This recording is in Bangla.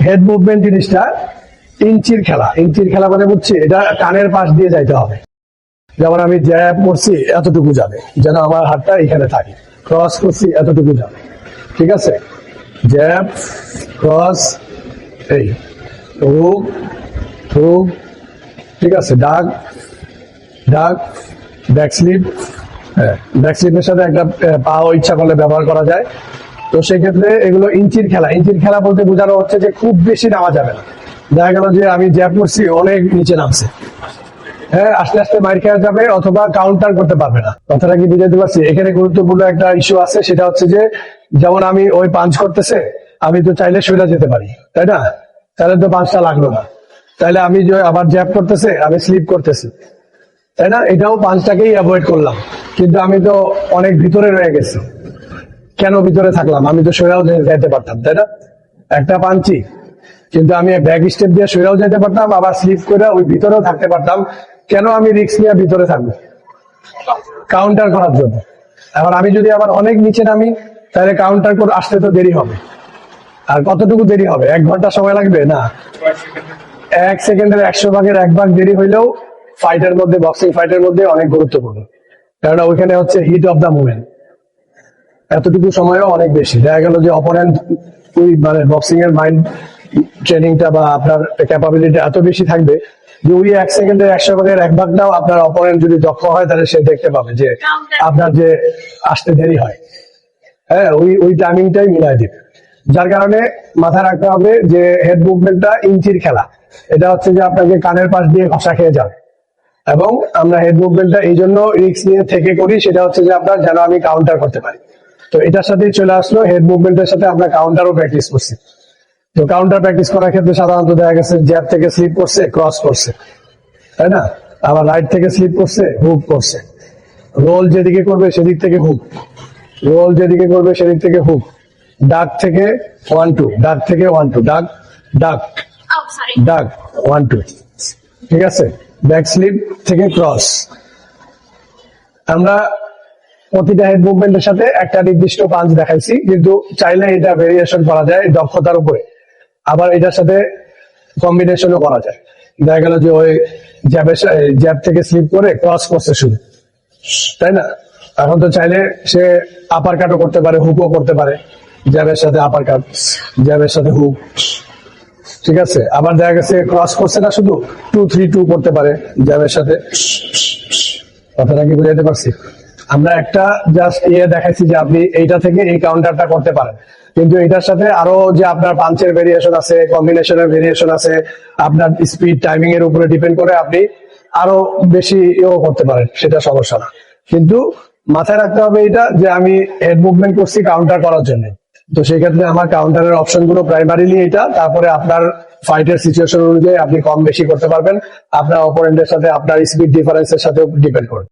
হেড মুভমেন্ট জিনিসটা ইঞ্চির খেলা মানে বুঝছি, এটা কানের পাশ দিয়ে যাইতে হবে। যেমন আমি জ্যাব করছি এতটুকু যাবে, যেন আমার হাতটা এখানে থাকে। ক্রস করছি এতটুকু যাবে, ঠিক আছে? জ্যাব, ক্রস, এই হুক হুক, ঠিক আছে? ডাক ডাক, ব্যাক স্লিপ। হ্যাঁ, ব্যাক স্লিপের সাথে একটা পাও ইচ্ছা করলে ব্যবহার করা যায়। তো সেক্ষেত্রে এগুলো ইঞ্চির খেলা বলতে বোঝানো হচ্ছে যে খুব বেশি নামা যাবে না। দেখা গেল যে আমি জ্যাব করছি, অনেক নিচে নামছে, হ্যাঁ, আস্তে আস্তে মাইর খেয়ে যাবে অথবা কাউন্টার করতে পারবে না। কথাটা কি বুঝাতে পারছি? এখানে গুরুত্বপূর্ণ একটা ইস্যু আছে, সেটা হচ্ছে যে যেমন আমি ওই পাঞ্চ করতেছে, আমি তো চাইলে সরে যেতে পারি, তাই না? তাহলে তো পাঞ্চটা লাগলো না। তাহলে আমি যে আবার জ্যাব করতেছে, আমি স্লিপ করতেছি, তাই না? এটাও পাঞ্চটাকেই অ্যাভয়েড করলাম, কিন্তু আমি তো অনেক ভিতরে রয়ে গেছি। কেন ভিতরে থাকলাম? আমি তো সরেও যেতে পারতাম, তাই না? একটা পাঞ্চি, কিন্তু আমি ব্যাক স্টেপ দিয়ে সরেও যেতে পারতাম, আবার স্লিপ করে ওই ভিতরেও থাকতে পারতাম। কেন আমি রিস্ক নিয়ে ভিতরে থাকবো? কাউন্টার করার জন্য। এবার আমি যদি আবার অনেক নিচে নামি, তাহলে কাউন্টার করে আসতে তো দেরি হবে। আর কতটুকু দেরি হবে? 1 ঘন্টা সময় লাগবে না? 1 সেকেন্ডের 100 ভাগের 1 ভাগ দেরি হইলেও ফাইটের মধ্যে, বক্সিং ফাইটের মধ্যে অনেক গুরুত্বপূর্ণ। কারণ ওইখানে হচ্ছে হিট অফ দ্য মুভমেন্ট। এতটুকু সময়ও অনেক বেশি। দেখা গেল যে অপোনেন্ট, ওই মানে বক্সিং এর মাইন্ড ট্রেনিংটা বা আপনার ক্যাপাবিলিটি এত বেশি থাকবে যে ওই 1 সেকেন্ডের 100 ভাগের 1 ভাগটাও আপনার অপোনেন্ট যদি দক্ষ হয়, তাহলে সে দেখতে পাবে যে আপনার যে আসতে দেরি হয়, হ্যাঁ, ওই টাইমিংটাই মিলাই দিবে। যার কারণে মাথায় রাখতে হবে যে হেড মুভমেন্টটা ইঞ্চির খেলা। এটা হচ্ছে যে আপনাকে কানের পাশ দিয়ে ঘষা খেয়ে যাবে। এবং আমরা হেড মুভমেন্টটা এই জন্য রিস্ক নিয়ে থেকে করি, সেটা হচ্ছে যে আপনার যেন আমি কাউন্টার করতে পারি। তো এটার সাথেই চলে আসলো হেড মুভমেন্টের সাথে আমরা কাউন্টারও প্র্যাকটিস করছি। তো কাউন্টার প্র্যাকটিস করার ক্ষেত্রে সাধারণত দেখা গেছে জ্যাব থেকে স্লিপ করছে, ক্রস করছে, তাই না? আবার রাইট থেকে স্লিপ করছে, হুক করছে। রোল যেদিকে করবে সেদিক থেকে হুক, রোল যেদিকে করবে সেদিক থেকে হুক। ডাক থেকে 1-2, ডাক থেকে 1-2, ডাক ডাক ডাক 1-2, ঠিক আছে? ব্যাক স্লিপ থেকে ক্রস। আমরা প্রতিটা হেড মুভমেন্টের সাথে একটা নির্দিষ্ট পাঞ্চ দেখাইছি, কিন্তু চাইলে এটা ভেরিয়েশন করা যায় দক্ষতার উপরে। আবার এটার সাথে কম্বিনেশনও করা যায়। দেখা গেল যে ওই জ্যাব থেকে স্লিপ করে ক্রস করছে শুধু, তাই না? এখন তো চাইলে সে আপার কাটও করতে পারে, হুকও করতে পারে। জ্যাবের সাথে আপার কাট, জ্যাবের সাথে হুক, ঠিক আছে? আবার দেখা গেছে ক্রস করছে না, শুধু 2-3-2 করতে পারে জ্যাবের সাথে। কথাটা কি বুঝাইতে পারছি? আমরা একটা জাস্ট দেখাইছি যে আপনি এইটা থেকে এই কাউন্টারটা করতে পারেন, কিন্তু এটার সাথে আরো যে আপনার পাঞ্চের ভেরিয়েশন আছে, কম্বিনেশনের ভেরিয়েশন আছে, আপনার স্পিড টাইমিং এর উপরে ডিপেন্ড করে আপনি আরো বেশি করতে পারেন, সেটা সমস্যা না। কিন্তু মাথায় রাখতে হবে এটা যে আমি হেড মুভমেন্ট করছি কাউন্টার করার জন্য। তো সেই ক্ষেত্রে আমার কাউন্টারের অপশন গুলো প্রাইমারিলি এটা। তারপরে আপনার ফাইটের সিচুয়েশন অনুযায়ী আপনি কম বেশি করতে পারবেন, আপনার অপোনেন্টের সাথে আপনার স্পিড ডিফারেন্সের সাথে ডিপেন্ড করে।